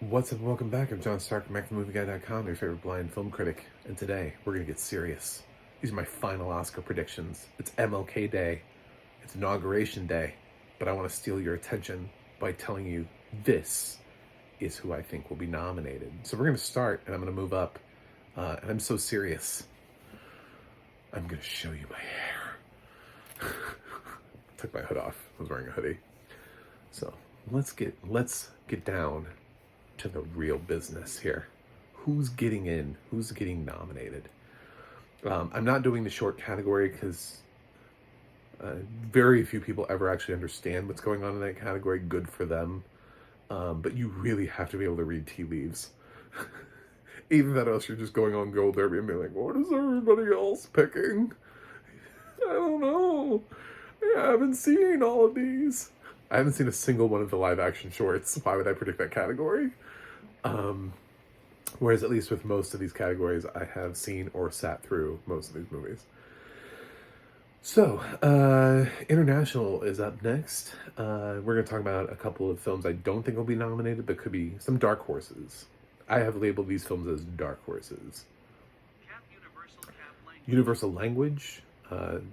What's up? Welcome back. I'm John Stark from MacTheMovieGuy.com, your favorite blind film critic. And today, we're going to get serious. These are my final Oscar predictions. It's MLK Day. It's Inauguration Day. But I want to steal your attention by telling you this is who I think will be nominated. So we're going to start, and I'm going to move up. And I'm so serious. I'm going to show you my hair. Took my hood off. I was wearing a hoodie. So let's get down to the real business here. Who's getting in? Who's getting nominated? I'm not doing the short category because very few people ever actually understand what's going on in that category. Good for them. But you really have to be able to read tea leaves. Either that or else you're just going on Gold Derby and being like, what is everybody else picking? I don't know. I haven't seen all of these. I haven't seen a single one of the live action shorts. Why would I predict that category? Whereas at least with most of these categories, I have seen or sat through most of these movies. So, international is up next. We're going to talk about a couple of films I don't think will be nominated, but could be some dark horses. I have labeled these films as dark horses. Universal Language,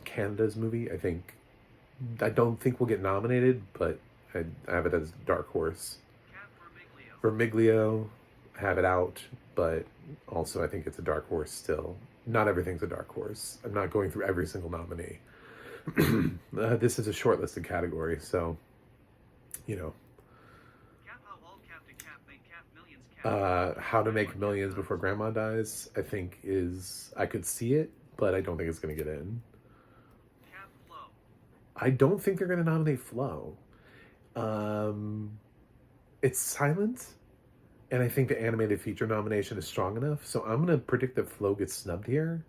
Canada's movie, I don't think will get nominated, but I have it as dark horse. Vermiglio, I have it out, but also I think it's a dark horse still. Not everything's a dark horse. I'm not going through every single nominee. This is a shortlisted category, so, you know. How to Make Millions Before Grandma Dies, I think I could see it, but I don't think it's going to get in. I don't think they're going to nominate Flow. It's silent, and I think the animated feature nomination is strong enough, so I'm going to predict that Flow gets snubbed here.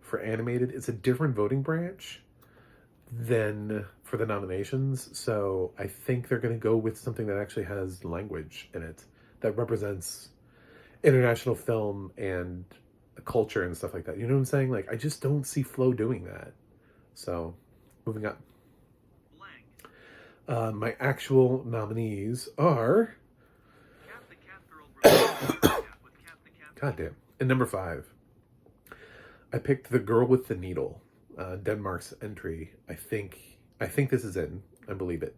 For animated, it's a different voting branch than for the nominations, so I think they're going to go with something that actually has language in it that represents international film and culture and stuff like that. You know what I'm saying? Like, I just don't see Flow doing that. So, moving up. My actual nominees are... Goddamn. And number 5, I picked The Girl with the Needle, Denmark's entry. I think this is in. I believe it.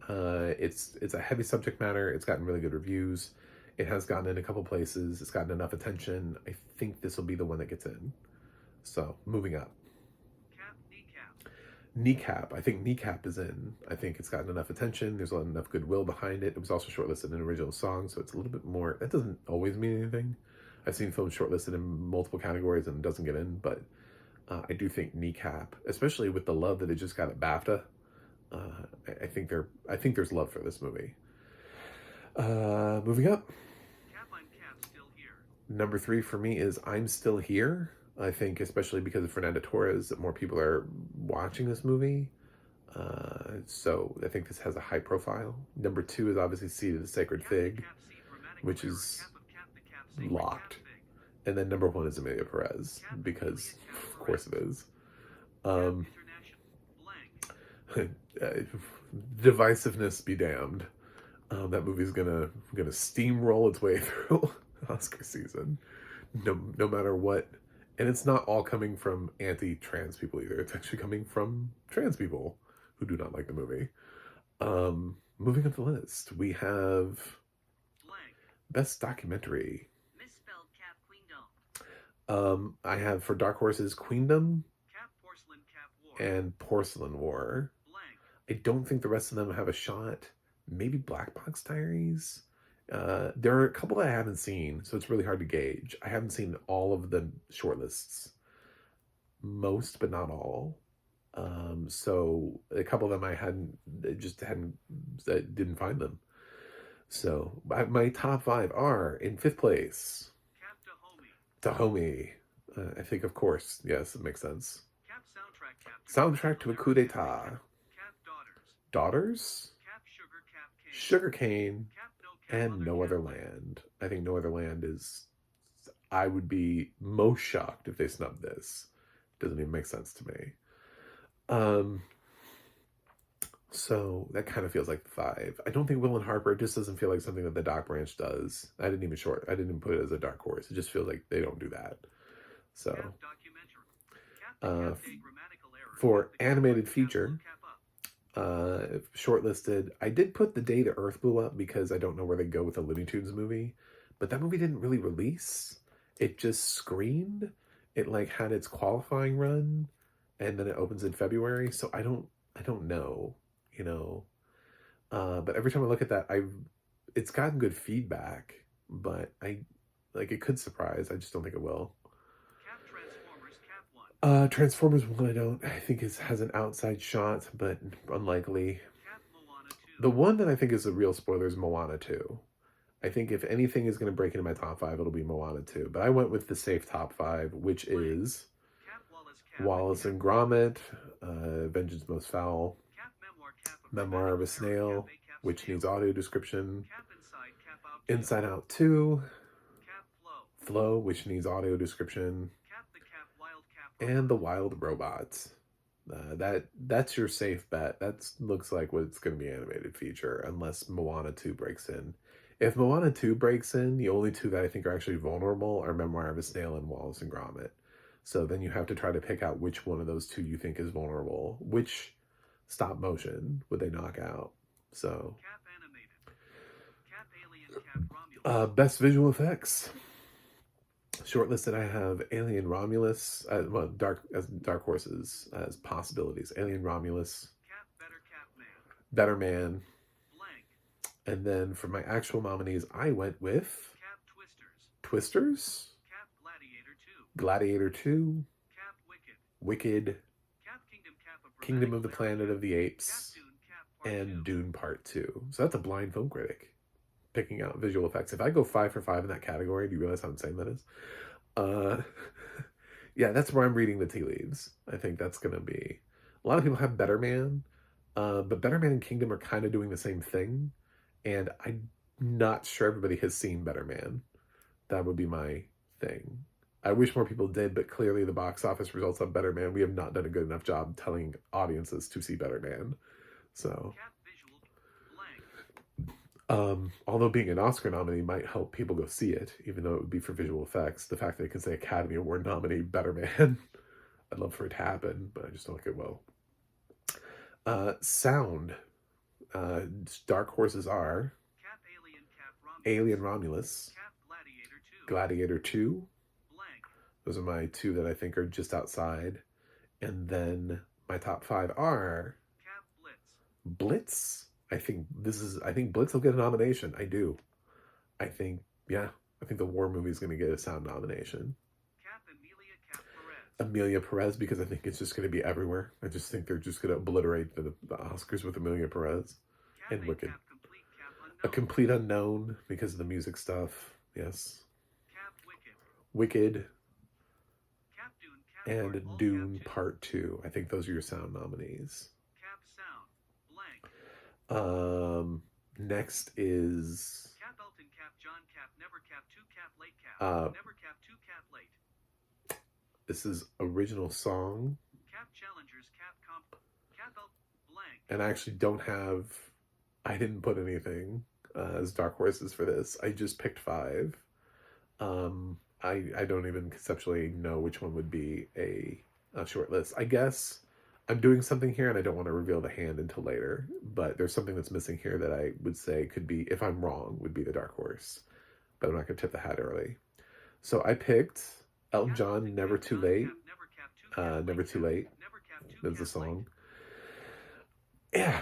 It's a heavy subject matter. It's gotten really good reviews. It has gotten in a couple places. It's gotten enough attention. I think this will be the one that gets in. So, moving up. Kneecap. I think Kneecap is in. I think it's gotten enough attention. There's enough goodwill behind it. It was also shortlisted in original song, so it's a little bit more... That doesn't always mean anything. I've seen films shortlisted in multiple categories and it doesn't get in, but I do think Kneecap, especially with the love that it just got at BAFTA, I think there's love for this movie. Moving up. Number 3 for me is I'm Still Here. I think, especially because of Fernando Torres, that more people are watching this movie. So I think this has a high profile. Number 2 is obviously Seed of the Sacred Fig, which is locked. And then number 1 is Emilia Perez, because of course it is. Divisiveness be damned. That movie's gonna steamroll its way through Oscar season, no matter what. And it's not all coming from anti-trans people either. It's actually coming from trans people who do not like the movie. Moving up the list, we have Best Documentary. I have for Dark Horses Queendom and Porcelain War. I don't think the rest of them have a shot. Maybe Black Box Diaries. There are a couple that I haven't seen, so it's really hard to gauge. I haven't seen all of the shortlists. Most, but not all. So a couple of them I didn't find them. So my top 5 are, in 5th place, Dahomey. I think, of course, yes, it makes sense. Soundtrack to a Coup d'etat. Daughters? Sugarcane, and No Other Land. I think No Other Land is... I would be most shocked if they snubbed this. Doesn't even make sense to me. So that kind of feels like the 5. I don't think Will and Harper, it just doesn't feel like something that the Doc Branch does. I didn't even put it as a dark horse. It just feels like they don't do that. So, uh, for animated feature, shortlisted, I did put The Day the Earth Blew Up because I don't know where they go with the Looney Tunes movie, but that movie didn't really release. It just screened. It like had its qualifying run, and then it opens in February. So I don't know, you know. But every time I look at that, it's gotten good feedback, but I like it could surprise. I just don't think it will. Transformers 1, I think has an outside shot, but unlikely. The one that I think is a real spoiler is Moana 2. I think if anything is going to break into my top 5, it'll be Moana 2. But I went with the safe top 5, which is Wallace and Gromit, Vengeance Most Foul, Memoir of a Snail, which needs audio description, Inside Out 2, Flow, which needs audio description, and The Wild Robots. That's your safe bet. That looks like what it's going to be animated feature, unless Moana 2 breaks in. If Moana 2 breaks in, the only two that I think are actually vulnerable are Memoir of a Snail and Wallace and Gromit. So then you have to try to pick out which one of those two you think is vulnerable. Which stop motion would they knock out? So, best visual effects. Shortlisted, I have Alien Romulus, dark horses as possibilities. Alien Romulus, Better Man, and then for my actual nominees, I went with Twisters, Gladiator 2, Wicked, Kingdom of the Planet of the Apes, and Dune Part 2. So that's a blind film critic picking out visual effects. If I go 5 for 5 in that category, do you realize how insane that is? Yeah, that's where I'm reading the tea leaves. I think that's going to be... A lot of people have Better Man, but Better Man and Kingdom are kind of doing the same thing, and I'm not sure everybody has seen Better Man. That would be my thing. I wish more people did, but clearly the box office results on Better Man, we have not done a good enough job telling audiences to see Better Man. So, although being an Oscar nominee might help people go see it, even though it would be for visual effects, the fact that it can say Academy Award nominee Better Man, I'd love for it to happen, but I just don't think it will. Sound. Dark horses are Alien Romulus, Gladiator 2. Those are my two that I think are just outside. And then my top 5 are Blitz. I think Blitz will get a nomination. I do. I think the war movie is going to get a sound nomination. Amelia Perez, because I think it's just going to be everywhere. I just think they're just going to obliterate the Oscars with Amelia Perez. And Wicked. A Complete Unknown, because of the music stuff. Yes. Wicked. And Dune Part 2. I think those are your sound nominees. Next is Cap Elton, Cap John, Cap Never, Cap 2, Cap Late, Cap Never, Cap 2, Cap Late. This is original song. Cap Challengers, Cap Comp, Cap Blank. And I actually I didn't put anything as dark horses for this. I just picked 5. I don't even conceptually know which one would be a short list. I guess I'm doing something here and I don't want to reveal the hand until later, but there's something that's missing here that I would say could be, if I'm wrong, would be the dark horse. But I'm not going to tip the hat early. So I picked Elton John, Never Too Late. Never Too Late is the song. Yeah.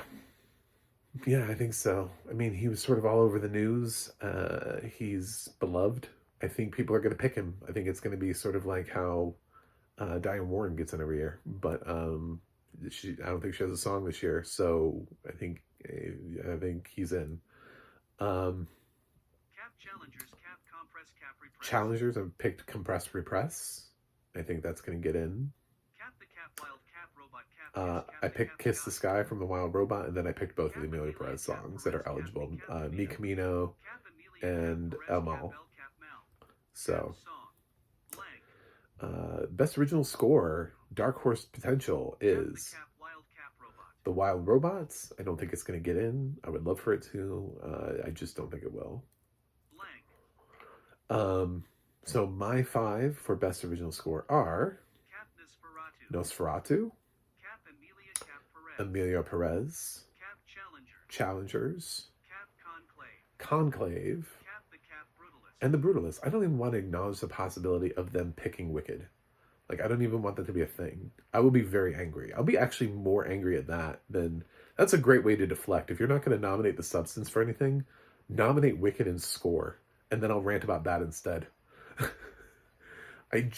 Yeah, I think so. I mean, he was sort of all over the news. He's beloved. I think people are going to pick him. I think it's going to be sort of like how Diane Warren gets in every year. But I don't think she has a song this year. So I think he's in. Cap Challengers, Cap Compress, Cap Repress. Challengers, I've picked Compress, Repress. I think that's going to get in. Cap the Cap Wild, Cap Robot, Cap. I picked Kiss the Sky from the Wild Robot, and then I picked both of the Amelia Perez songs that are eligible. Mi Camino and El Mal. So, best original score, Dark Horse Potential is The Wild Robots, I don't think it's going to get in. I would love for it to. I just don't think it will. So my 5 for Best Original Score are Cap Nosferatu, Cap Emilia Perez, Cap Challengers, Cap Conclave, Cap the Cap Brutalist, and The Brutalist. I don't even want to acknowledge the possibility of them picking Wicked. Like, I don't even want that to be a thing. I will be very angry. I'll be actually more angry at that than... That's a great way to deflect. If you're not going to nominate The Substance for anything, nominate Wicked and Score, and then I'll rant about that instead. I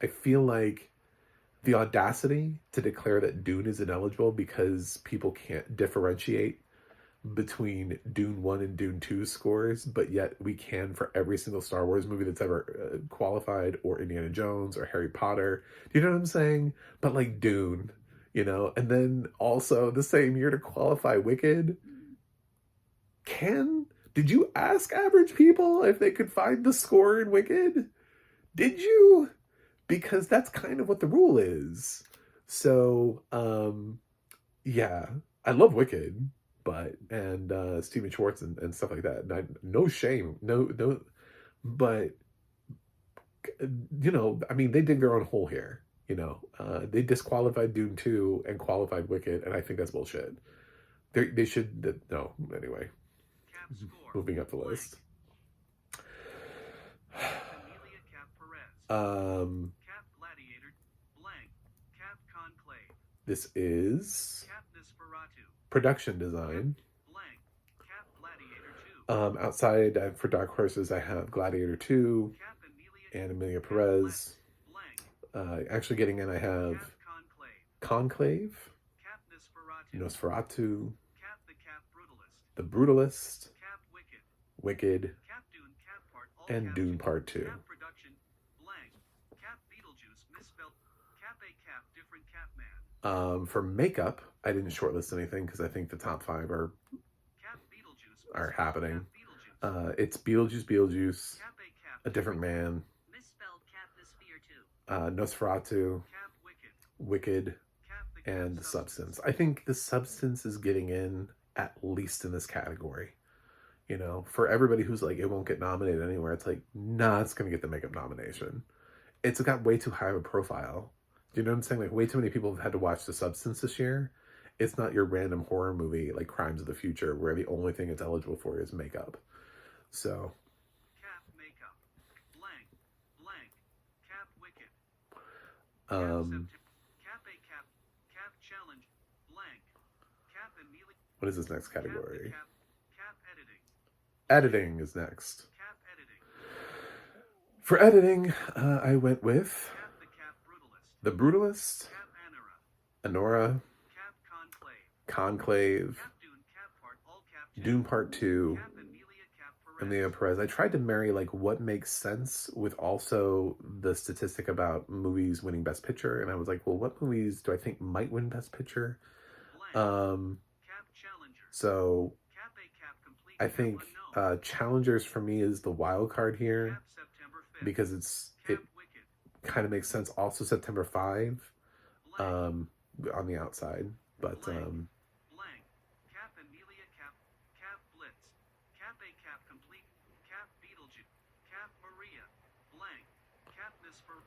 feel like the audacity to declare that Dune is ineligible because people can't differentiate between Dune 1 and Dune 2 scores, but yet we can for every single Star Wars movie that's ever qualified, or Indiana Jones or Harry Potter. Do you know what I'm saying? But like Dune, you know, and then also the same year to qualify Wicked. Did you ask average people if they could find the score in Wicked? Did you? Because that's kind of what the rule is. So, yeah, I love Wicked, and Stephen Schwartz and stuff like that. No shame, no, but you know, I mean, they dig their own hole here. You know, they disqualified Dune 2 and qualified Wicked, and I think that's bullshit. They should no. Anyway, moving up the list. Cap Gladiator, Cap Conclave. This is Cap Nosferatu. Production design. Cap Gladiator 2. Outside for Dark Horses, I have Gladiator 2 Cap and Emilia Perez. Actually getting in, I have Conclave, Cap Nosferatu, Nosferatu, Cap the Cap Brutalist, The Brutalist, Cap Wicked, Cap Dune, Cap Part All, and Cap Dune Part 2. Cap Production, Cap Beetlejuice, misspelled, Cap a Cap, different Cap Man. For makeup, I didn't shortlist anything because I think the top 5 are Cap Beetlejuice, are happening. Cap Beetlejuice, It's Beetlejuice, Cap a Cap, A Different Man, misspelled Cap the Sphere 2, Nosferatu, Cap Wicked, Cap the Cap and The Substance. I think The Substance is getting in at least in this category. You know, for everybody who's like, it won't get nominated anywhere, it's like, nah, it's going to get the makeup nomination. It's got way too high of a profile. Do you know what I'm saying? Like, way too many people have had to watch The Substance this year. It's not your random horror movie like Crimes of the Future, where the only thing it's eligible for is makeup. So... Cap makeup, Cap Wicked, Cap a Cap, Cap Challenge, Cap Emilia. What is this next category? Cap editing. Editing is next. Cap editing. For editing, I went with Cap the Cap Brutalist, The Brutalist, Cap Anora, Cap Conclave, Cap Dune, Cap Part All, Cap Dune Part 2, Cap Emilia Emilia Perez. I tried to marry like what makes sense with also the statistic about movies winning Best Picture, and I was like, well, what movies do I think might win Best Picture? Cap Challenger. So Cap a Cap complete. I think Challengers for me is the wild card here, Cap September 5th. because it Wicked. kind of makes sense. Also September 5 on the outside, but Cap Emilia Cap Blitz, Cap a Cap complete, Cap Beetlejuice, Cap Maria, Cap Nosfer,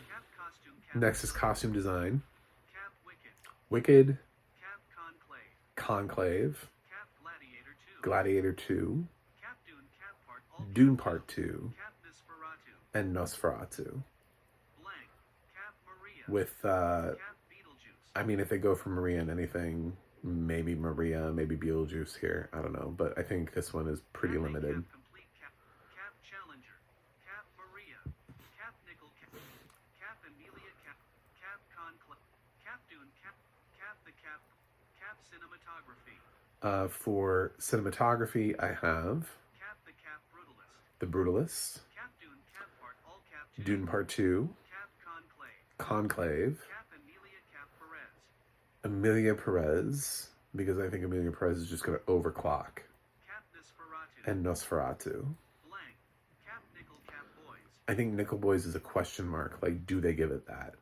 Cap Costume, Cap next is costume design. Cap Wicked, Cap Conclave, Cap Gladiator 2, Cap Dune, Cap Part All, Dune Part 2, Cap Nosferatu, and Nosferatu. Cap Maria, With Cap Beetlejuice, I mean, if they go for Maria and anything, maybe Maria, maybe Beetlejuice here. I don't know, but I think this one is pretty Cap a limited. Cap complete, Cap Challenger, Cap Maria, Cap Nickel, Cap Emilia, Cap Conclave, Cap Dune, Cap the Cap Cinematography. For cinematography, I have Cap the Cap Brutalist, The Brutalist, Cap Dune, Cap Part All, Cap 2, Dune Part 2, Cap Conclave, Cap Emilia, Cap Perez, Emilia Perez, because I think Emilia Perez is just going to overclock, Cap Nosferatu, and Nosferatu. Cap Nickel, Cap Boys, I think Nickel Boys is a question mark. Like, do they give it that?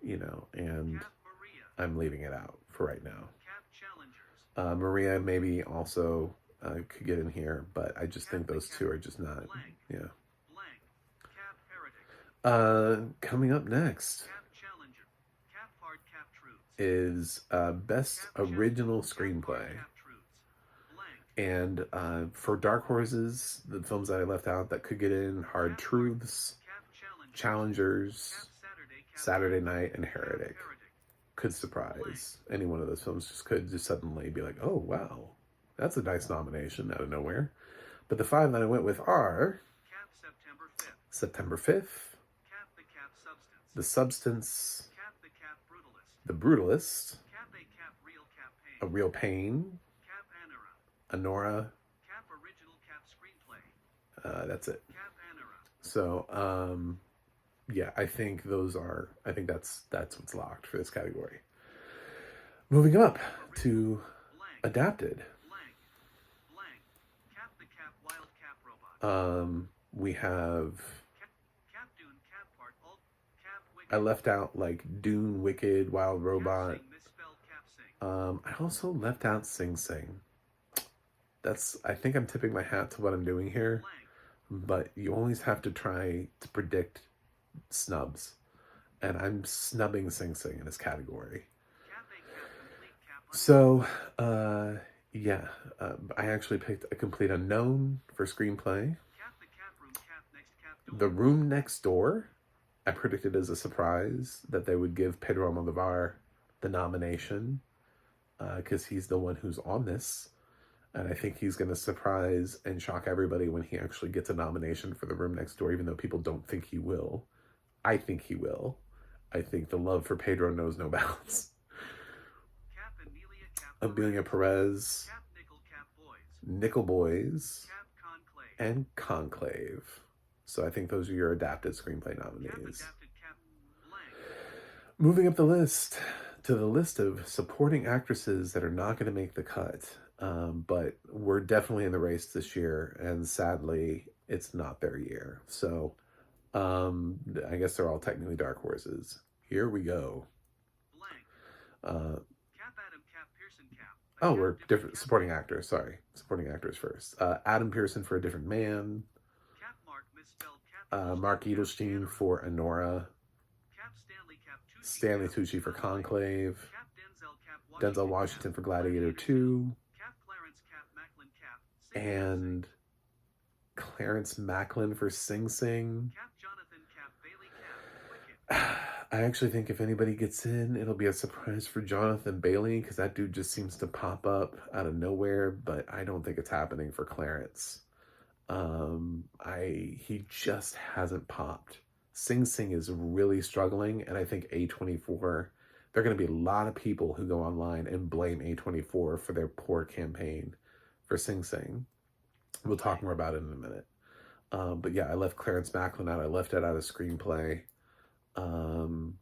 You know, and Cap Maria, I'm leaving it out for right now. Cap challengers. Maria maybe also could get in here, but I just think those two are just not. Blank. Yeah. Blank. Cap heretic. Coming up next Cap challenger. Cap hard cap truths. is best Cap original Cap screenplay. hard cap truths. Blank. And for Dark Horses, the films that I left out that could get in: Hard Truths, Cap Challengers, Cap Saturday Night, and Cap Heretic. Could surprise. Any one of those films could just suddenly be like, oh, wow, that's a nice nomination out of nowhere. But the 5 that I went with are Cap September 5th. September 5th, Cap the Cap substance. The Substance, Cap the Cap brutalist. The Brutalist, Cap a Cap real Cap A pain. Real Pain, Cap Anora. Honora. Cap original Cap screenplay. That's it. Cap Anora. So, yeah, I think that's what's locked for this category. Moving up to Blank. adapted. Blank. Blank. Cap the Cap wild Cap robot. We have, Cap Dune Cap part alt Cap wicked. I left out like Dune, Wicked, Wild Robot. Cap sing misspelled Cap sing. I also left out Sing Sing. I think I'm tipping my hat to what I'm doing here, Blank. but you always have to try to predict snubs. And I'm snubbing Sing Sing in this category. Cap a Cap complete Cap So, yeah, I actually picked A Complete Unknown for screenplay. Cap the Cap room Cap next Cap door. The Room Next Door, I predicted as a surprise that they would give Pedro Almodovar the nomination because he's the one who's on this. And I think he's going to surprise and shock everybody when he actually gets a nomination for The Room Next Door, even though people don't think he will. I think he will. I think the love for Pedro knows no bounds. Cap Amelia Cap Amelia Perez, Cap Nickel Cap boys. Nickel Boys, Cap Conclave. and Conclave. So I think those are your adapted screenplay Cap nominees. adapted Cap blank. Moving up the list to the list of supporting actresses that are not going to make the cut, but we're definitely in the race this year, and sadly, it's not their year. So I guess they're all technically dark horses. Here we go. Blank. Cap Adam Cap Pearson Cap. Oh, we're different supporting actors. Sorry, supporting actors first. Adam Pearson for A Different Man. Cap Mark misspelled Cap. Mark Edelstein for Honora. Cap Stanley Cap Tucci. Stanley Tucci for Conclave. Cap Denzel Cap Denzel Washington for Gladiator 2. Cap Clarence Cap Macklin Cap. Sing And Clarence Macklin for Sing Sing. Cap Jonathan Cap Bailey Cap Wicked. I actually think if anybody gets in, it'll be a surprise for Jonathan Bailey, because that dude just seems to pop up out of nowhere, but I don't think it's happening for Clarence. He just hasn't popped. Sing Sing is really struggling, and I think A24, there are going to be a lot of people who go online and blame A24 for their poor campaign for Sing Sing. We'll talk more about it in a minute. But yeah, I left Clarence Macklin out. I left it out of screenplay. I'm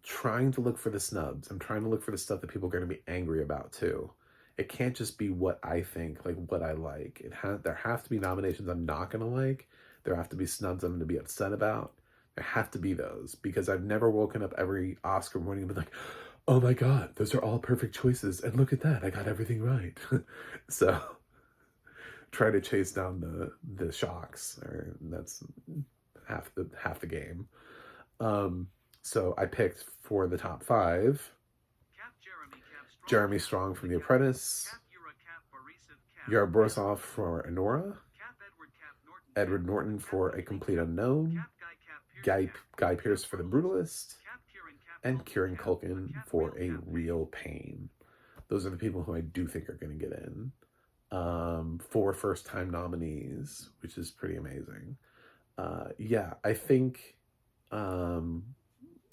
trying to look for the snubs. I'm trying to look for the stuff that people are going to be angry about too. It can't just be what I think, like what I like. There have to be nominations I'm not going to like. There have to be snubs I'm going to be upset about. There have to be those, because I've never woken up every Oscar morning and been like, oh my God, those are all perfect choices. And look at that, I got everything right. So try to chase down the shocks. That's half the game. So I picked for the top 5, Cap Jeremy Strong from The Apprentice, Cap Yura Cap Borisov Cap. Yara Borisov for Honora, Cap Edward Cap Norton. Edward Norton for A Complete Unknown, Cap Guy Cap Guy Pearce for The Brutalist, Cap Kieran Cap and Kieran Cap. Culkin Cap for Real A Cap. Real Pain. Those are the people who I do think are going to get in. 4 first-time nominees, which is pretty amazing. Yeah, I think,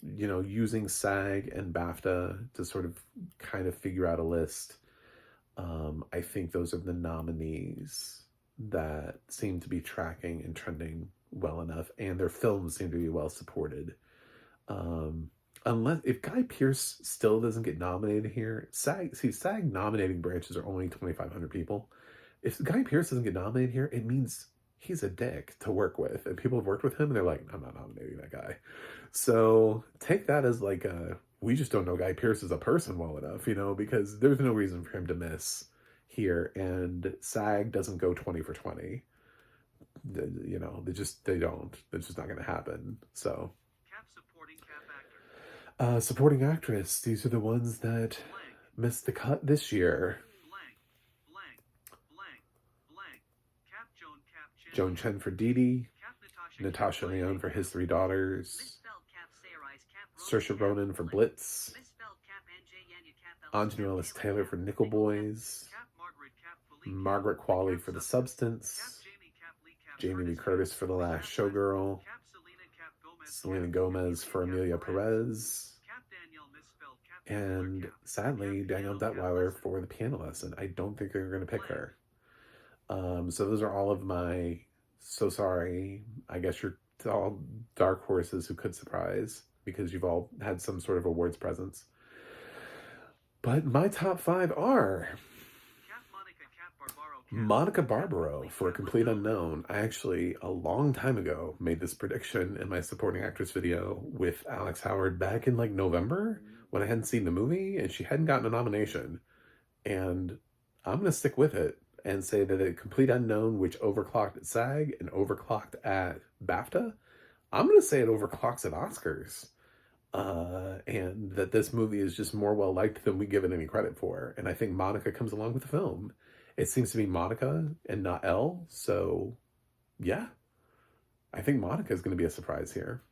using SAG and BAFTA to sort of kind of figure out a list, I think those are the nominees that seem to be tracking and trending well enough, and their films seem to be well supported. Unless, if Guy Pearce still doesn't get nominated here, SAG nominating branches are only 2,500 people. If Guy Pearce doesn't get nominated here, it means he's a dick to work with, and people have worked with him and they're like, I'm not nominating that guy. So take that as like we just don't know Guy Pearce as a person well enough, because there's no reason for him to miss here. And SAG doesn't go 20 for 20. They don't. It's just not going to happen. So, Cap supporting cap actor. supporting actress. These are the ones that Blank. missed the cut this year. Blank. Blank. Blank. Blank. Cap Joan Cap Chen. Joan Chen for Dee Dee. Cap Natasha Lyonne for His Three Daughters. Misspelled Cap Sayrise Cap Saoirse Ronan for Blitz. Misspelled Cap NJ Yanya Cap Anjanou Ellis Taylor for Nickel Boys. Cap Margaret Cap Philippe Margaret Qualley for The Cap Substance. Jamie Cap Lee Cap Jamie Lee Curtis Curtis for The Last Showgirl. Cap Selena Cap Gomez Selena Gomez for Amelia Perez. Cap Danielle misspelled Cap And Cap sadly, Danielle Detweiler for The Piano Lesson. I don't think they're going to pick her. So those are all of my so sorry. I guess you're all dark horses who could surprise because you've all had some sort of awards presence. But my top 5 are Cap Monica Barbaro for A Complete Unknown. I actually, a long time ago, made this prediction in my supporting actress video with Alex Howard back in like November when I hadn't seen the movie and she hadn't gotten a nomination. And I'm going to stick with it and say that A Complete Unknown, which overclocked at SAG and overclocked at BAFTA, I'm going to say it overclocks at Oscars. And that this movie is just more well-liked than we give it any credit for. And I think Monica comes along with the film. It seems to be Monica and not Elle. So, yeah. I think Monica is going to be a surprise here.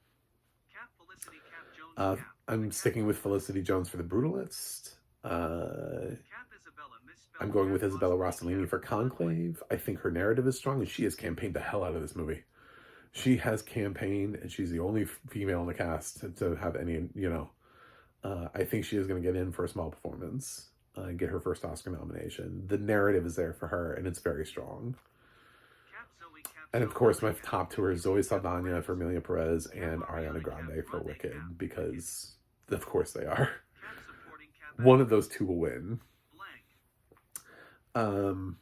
Cap Felicity Cap Jones Cap. I'm sticking with Felicity Jones for The Brutalist. Cap Isabella misspelled I'm going Cap with Isabella Rossellini Rossellini for Conclave. I think her narrative is strong, and she has campaigned the hell out of this movie. She has campaigned, and she's the only female in the cast to have any, I think she is going to get in for a small performance and get her first Oscar nomination. The narrative is there for her, and it's very strong. Cap Zoe Cap And of course, my top two are Zoe Saldana for Amelia Perez and Ariana Grande for Wicked, because of course they are. Cap supporting Cap One of those two will win. Blank.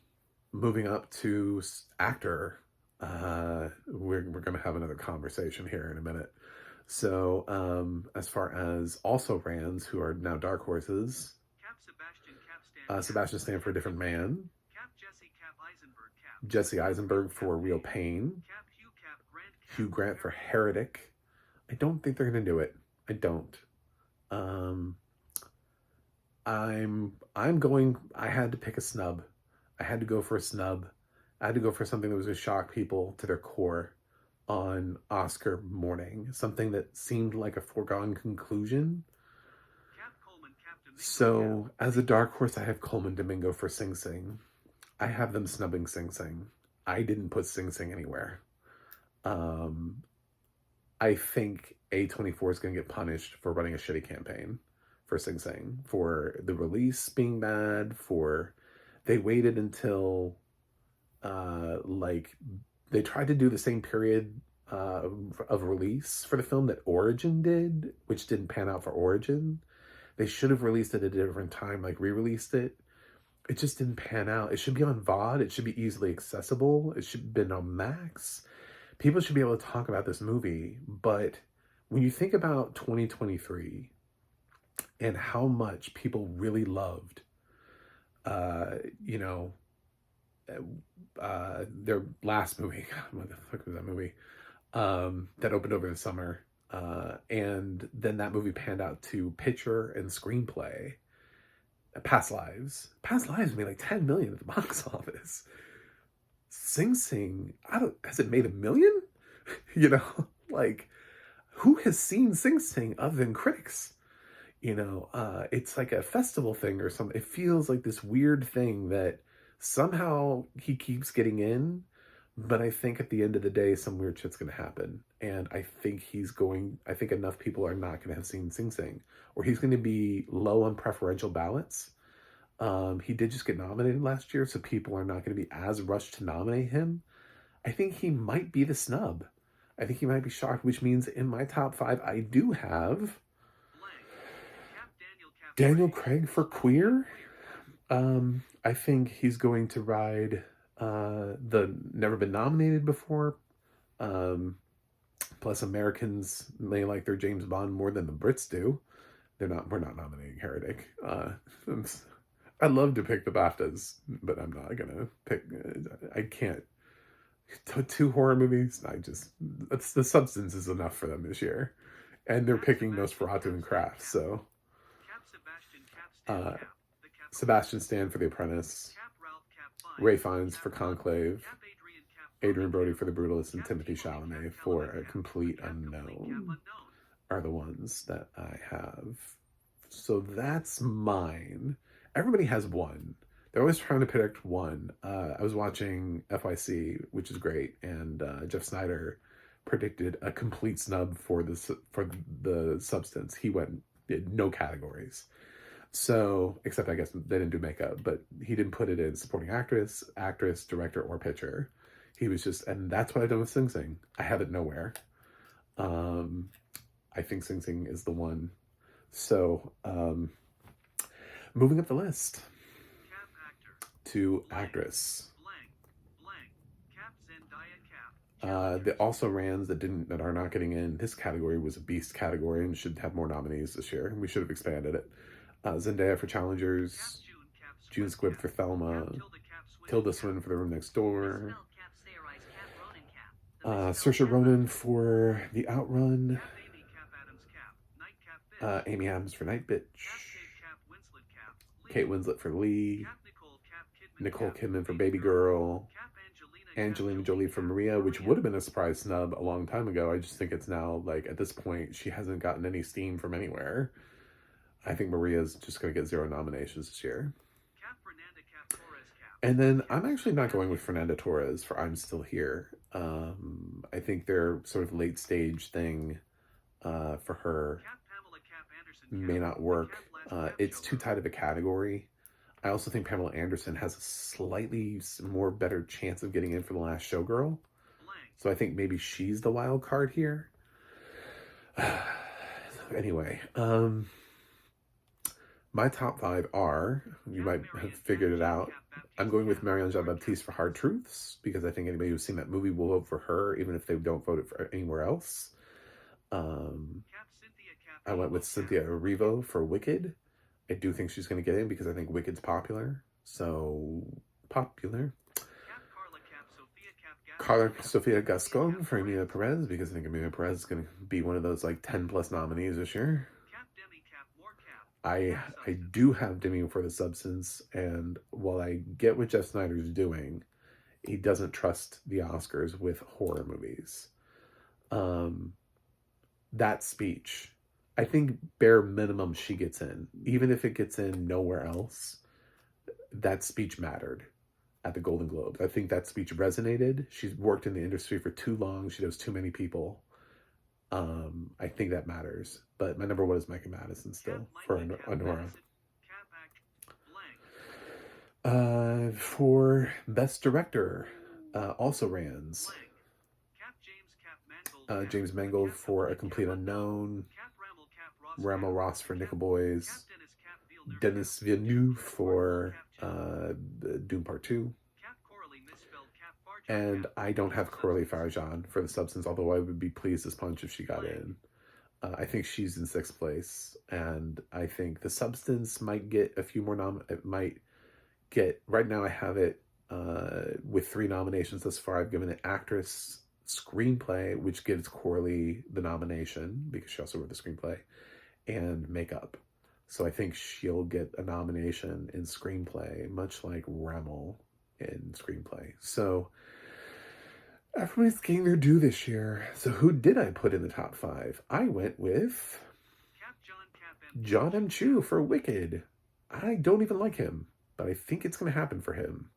Moving up to actor, we're going to have another conversation here in a minute. So, as far as also Rans, who are now dark horses, Cap Sebastian Cap Stan Sebastian Stan for A Different Man, Cap Jesse Cap Eisenberg Cap Jesse Eisenberg for Real Pain, Cap Hugh Cap Grant Cap Hugh Grant for Heretic. I don't think they're going to do it. I don't. I had to pick a snub. I had to go for a snub. I had to go for something that was going to shock people to their core on Oscar morning. Something that seemed like a foregone conclusion. Cap Coleman Cap Domingo So, as a dark horse, I have Coleman Domingo for Sing Sing. I have them snubbing Sing Sing. I didn't put Sing Sing anywhere. I think A24 is going to get punished for running a shitty campaign for Sing Sing. For the release being bad, they waited until, they tried to do the same period of release for the film that Origin did, which didn't pan out for Origin. They should have released it at a different time, like re-released it. It just didn't pan out. It should be on VOD. It should be easily accessible. It should have been on Max. People should be able to talk about this movie. But when you think about 2023 and how much people really loved, their last movie, what the fuck was that movie? That opened over the summer. And then that movie panned out to picture and screenplay. Past Lives made like 10 million at the box office. Sing Sing, has it made 1 million? Who has seen Sing Sing other than critics? It's like a festival thing or something. It feels like this weird thing that somehow he keeps getting in, but I think at the end of the day, some weird shit's going to happen. And I think enough people are not going to have seen Sing Sing, or he's going to be low on preferential ballots. He did just get nominated last year, so people are not going to be as rushed to nominate him. I think he might be the snub. I think he might be shocked, which means in my top 5, I do have Daniel Craig for Queer. I think he's going to ride the never been nominated before. Plus, Americans may like their James Bond more than the Brits do. We're not nominating Heretic. I'd love to pick the BAFTAs, but I'm not gonna pick. I can't. Two horror movies. The substance is enough for them this year, and they're picking Nosferatu and Craft. So, Cap Sebastian Cap Stan uh, Cap. The Cap Sebastian Stan for The Apprentice, Cap Ralph Cap Fiennes. Ray Fiennes for Cap Conclave, Cap Adrian Cap Adrian Brody Cap. for The Brutalist, and Cap Timothy Timothy Cap Chalamet for Chalamet A Cap. Complete Cap Complete Cap Unknown Unknown. are the ones that I have. So that's mine. Everybody has one. They're always trying to predict one. I was watching FYC, which is great, and Jeff Snyder predicted a complete snub for the substance. He did no categories. So, except I guess they didn't do makeup, but he didn't put it in supporting actress, director, or picture. He was just, and that's what I done with Sing Sing. I have it nowhere. I think Sing Sing is the one. So, moving up the list Cap Actor. to actress. Blank. Blank. Cap Zendaya Cap. The also rans that are not getting in this category was a beast category and should have more nominees this year. We should have expanded it. Zendaya for Challengers, Cap June Squibb for Thelma, Tilda Cap Tilda Swinton for The Room Next Door, Misspelled Cap Sayerize Cap Ronan Cap. The misspelled Saoirse Cap Ronan for The Outrun, Cap Amy Cap Adams Cap. Night Cap Bitch. Amy Adams for Night Bitch, Cap Kate Cap Winslet Cap. Lee. Kate Winslet for Lee, Cap Nicole Cap Kidman Nicole Cap. Kidman for Baby Girl, Cap Angelina Angelina Cap Jolie for Maria, which would have been a surprise snub a long time ago. I just think it's now, like, at this point, she hasn't gotten any steam from anywhere. I think Maria's just going to get 0 nominations this year. Cap Fernanda Cap Torres Cap. And then I'm actually not going with Fernanda Torres for I'm Still Here. I think their sort of late stage thing for her Cap Pamela Cap Anderson may Cap. not work. Cap Last Cap It's too Showgirl. tight of a category. I also think Pamela Anderson has a slightly more better chance of getting in for The Last Showgirl. Blank. So I think maybe she's the wild card here. Anyway, my top 5 are, you Cap might Marion have Cap figured it Jean out. Cap Baptiste I'm going with Cap Marianne Hard Jean-Baptiste Cap. for Hard Truths, because I think anybody who's seen that movie will vote for her, even if they don't vote it for anywhere else. Cap Cynthia Cap I went with Erivo Cap. Cynthia Erivo for Wicked. I do think she's going to get in because I think Wicked's popular. So, popular. Cap Carla Cap Sophia Cap Gaston Carla Cap. Sofia Demi Gascon Cap for Emilia Florence. Perez, because I think Emilia Perez is going to be one of those like 10 plus nominees this year. Cap Demi Cap More Cap. Cap I Substance. do have Demi for The Substance, and while I get what Jeff Snyder's doing, he doesn't trust the Oscars with horror movies. That speech, I think bare minimum she gets in. Even if it gets in nowhere else, that speech mattered at the Golden Globes. I think that speech resonated. She's worked in the industry for too long. She knows too many people. I think that matters. But my number 1 is Micah Madison still Cap for Micah Cap Honora. Madison. Cap Act. Blank. For Best Director, also Rans. Blank. Cap James Cap Mangold. Cap. James Mangold Cap for A Cap Complete Cap Unknown. Cap Rammel Cap Ross. Rammel Cap. Ross for Cap. Nickel Boys. Cap Dennis Cap Villeneuve. Dennis Cap. Villeneuve Cap for Cap Jen. Doom Part 2. Cap Coralie misspelled Cap Farjan. And Cap. I don't have Cap Coralie Substance. Farjan for The Substance, although I would be pleased as punch if she got in. I think she's in 6th place, and I think The Substance might get a few more it might get, right now I have it with 3 nominations thus far. I've given it Actress, Screenplay, which gives Coralie the nomination, because she also wrote the screenplay, and Makeup. So I think she'll get a nomination in Screenplay, much like Rammel in Screenplay. So everybody's getting their due this year. So who did I put in the top 5? I went with Cap John Cap M. John M. Chu for Wicked. I don't even like him, but I think it's going to happen for him.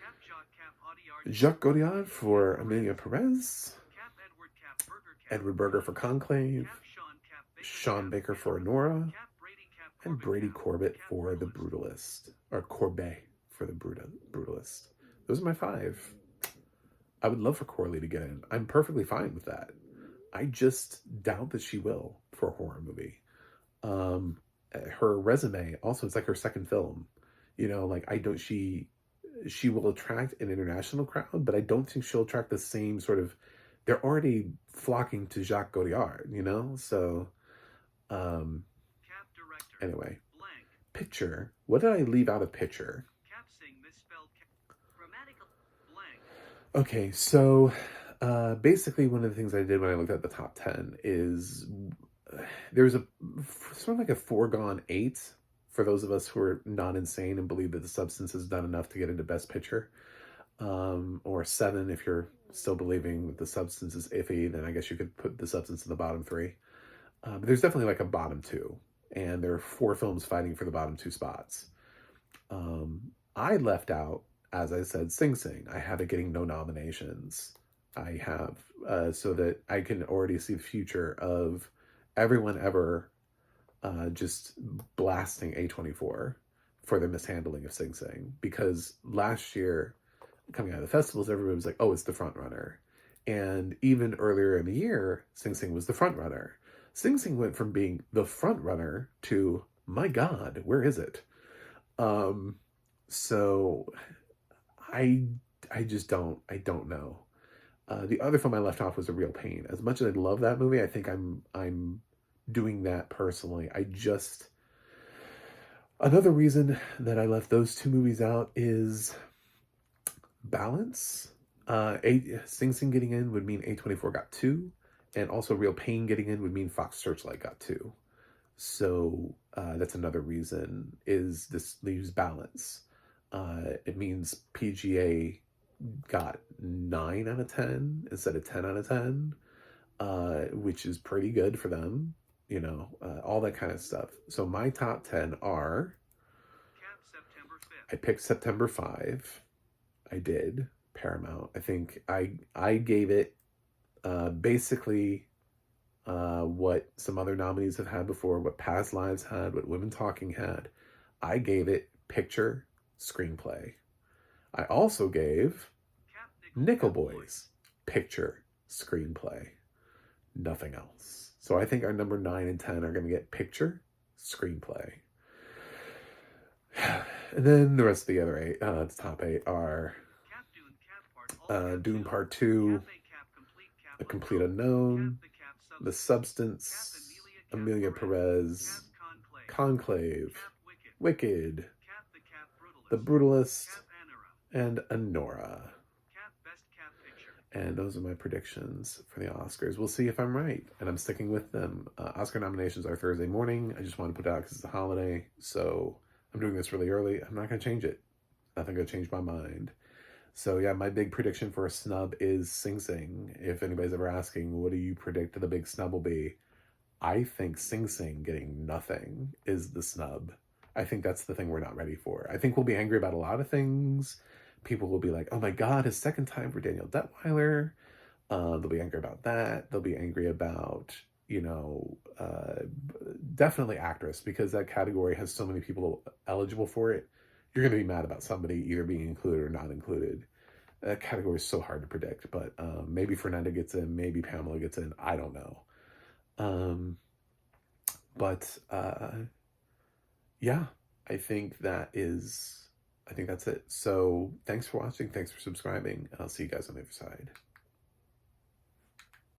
Cap Jacques Cap Audiard. Jacques Gaudiard for Emilia Perez. Cap Edward Cap Berger Cap. Edward Berger for Conclave. Cap Sean Cap Baker. Sean Cap. Baker for Honora. Cap Brady Cap And Corbett Brady Cap. Corbett Cap for The Brutalist. Brutalist. Or Corbet for The Brutalist. Those are my 5. I would love for Coralie to get in. I'm perfectly fine with that. I just doubt that she will for a horror movie. Her resume also, it's like her second film. You know, like she will attract an international crowd, but I don't think she'll attract the same sort of, they're already flocking to Jacques Gaudiard, you know? So, Cap Anyway, Blank. picture. What did I leave out of picture? Cap Singh misspelled Grammatical. blank. Okay, so basically one of the things I did when I looked at the top 10 is there's a sort of like a foregone 8 for those of us who are not insane and believe that the substance has done enough to get into Best Picture. Or 7 if you're still believing that the substance is iffy, then I guess you could put the substance in the bottom 3. But there's definitely like a bottom 2, and there are 4 films fighting for the bottom 2 spots. I left out, as I said, Sing Sing. I have it getting no nominations. I have, so that I can already see the future of everyone ever just blasting A24 for the mishandling of Sing Sing. Because last year, coming out of the festivals, everybody was like, oh, it's the front runner. And even earlier in the year, Sing Sing was the front runner. Sing Sing went from being the front runner to, my God, where is it? So I don't know. The other film I left off was A Real Pain. As much as I love that movie, I think I'm doing that personally. Another reason that I left those 2 movies out is balance. Sing Sing getting in would mean A24 got 2, and also Real Pain getting in would mean Fox Searchlight got 2. So that's another reason, is this leaves balance. It means PGA got 9 out of 10 instead of 10 out of 10, which is pretty good for them, all that kind of stuff. So my top 10 are, Cap September 5th. I picked September 5. I did. Paramount. I think I gave it basically what some other nominees have had before, what Past Lives had, what Women Talking had. I gave it picture, screenplay. I also gave Cap Nickel Boys picture, screenplay. Nothing else. So I think our number 9 and 10 are going to get picture, screenplay. And then the rest of the other 8, the top 8 are Cap Dune Cap Part All Dune Part 2, Cap A Cap Complete Cap The Complete Unknown, Unknown, Cap the Cap The Substance, Substance, Cap Amelia Perez, Cap Conclave, Conclave, Cap Wicked, Wicked, Cap the Cap Brutalist, The Brutalist, Cap Anora, and Anora. Cap Best Cap Picture. And those are my predictions for the Oscars. We'll see if I'm right, and I'm sticking with them. Oscar nominations are Thursday morning. I just want to put it out because it's a holiday, so I'm doing this really early. I'm not going to change it. Nothing going to change my mind. So yeah, my big prediction for a snub is Sing Sing. If anybody's ever asking, what do you predict the big snub will be? I think Sing Sing getting nothing is the snub. I think that's the thing we're not ready for. I think we'll be angry about a lot of things. People will be like, oh my God, his second time for Daniel Detweiler. They'll be angry about that. They'll be angry about, definitely actress, because that category has so many people eligible for it. You're going to be mad about somebody either being included or not included. That category is so hard to predict, but maybe Fernanda gets in, maybe Pamela gets in. I don't know. Yeah, I think that's it. So thanks for watching. Thanks for subscribing. I'll see you guys on the other side.